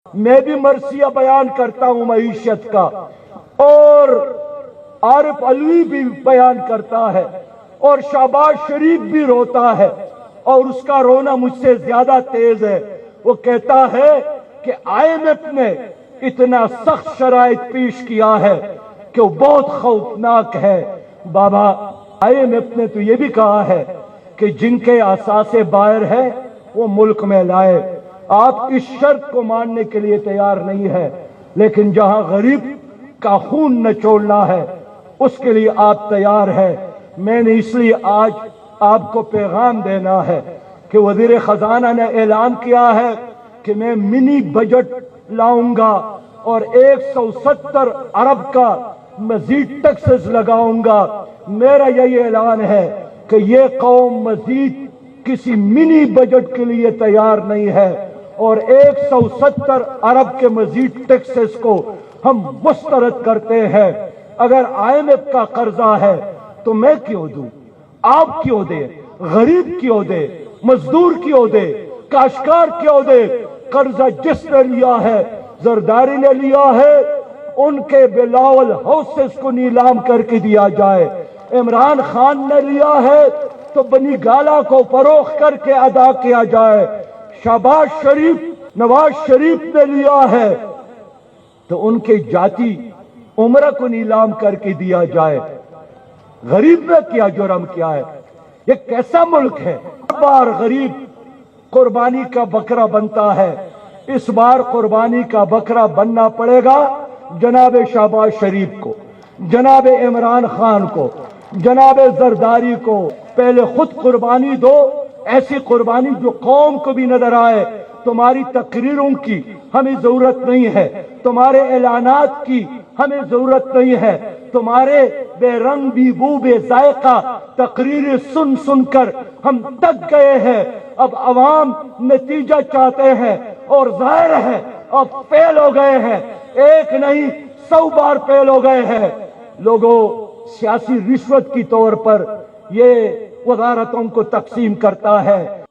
میں بھی مرثیہ بیان کرتا ہوں معیشت کا، اور عارف علوی بھی بیان کرتا ہے، اور شہباز شریف بھی روتا ہے، اور اس کا رونا مجھ سے زیادہ تیز ہے۔ وہ کہتا ہے کہ IMF نے اتنا سخت شرائط پیش کیا ہے کہ وہ بہت خوفناک ہے۔ بابا، IMF نے تو یہ بھی کہا ہے کہ جن کے اثاثے باہر ہے وہ ملک میں لائے۔ آپ اس شرط کو ماننے کے لیے تیار نہیں ہے، لیکن جہاں غریب کا خون نچوڑنا ہے اس کے لیے آپ تیار ہے۔ میں نے اس لیے آج آپ کو پیغام دینا ہے کہ وزیر خزانہ نے اعلان کیا ہے کہ میں منی بجٹ لاؤں گا اور 170 ارب کا مزید ٹیکسز لگاؤں گا۔ میرا یہی اعلان ہے کہ یہ قوم مزید کسی منی بجٹ کے لیے تیار نہیں ہے، اور 170 ارب کے مزید ٹیکسز کو ہم مسترد کرتے ہیں۔ اگر IMF کا قرضہ ہے تو میں کیوں دوں؟ آپ کیوں دے؟ غریب کیوں دے؟ مزدور کیوں دے؟ کاشتکار کیوں دے؟ قرضہ جس نے لیا ہے، زرداری نے لیا ہے، ان کے بلاول ہاؤسز کو نیلام کر کے دیا جائے۔ عمران خان نے لیا ہے تو بنی گالا کو فروخت کر کے ادا کیا جائے۔ شہباز شریف، نواز شریف نے لیا ہے تو ان کے جاتی عمرہ کو نیلام کر کے دیا جائے۔ غریب نے کیا جرم کیا ہے؟ یہ کیسا ملک ہے؟ ہر بار غریب قربانی کا بکرا بنتا ہے۔ اس بار قربانی کا بکرا بننا پڑے گا جناب شہباز شریف کو، جناب عمران خان کو، جناب زرداری کو۔ پہلے خود قربانی دو، ایسی قربانی جو قوم کو بھی نظر آئے۔ تمہاری تقریروں کی ہمیں ضرورت نہیں ہے، تمہارے اعلانات کی ہمیں ضرورت نہیں ہے، تمہارے بے رنگ بھی بو بے ذائقہ تقریریں سن سن کر ہم تک گئے ہیں۔ اب عوام نتیجہ چاہتے ہیں، اور ظاہر ہے اب فیل ہو گئے ہیں، ایک نہیں 100 بار فیل ہو گئے ہیں۔ لوگوں، سیاسی رشوت کی طور پر یہ وزارتوں کو تقسیم کرتا ہے۔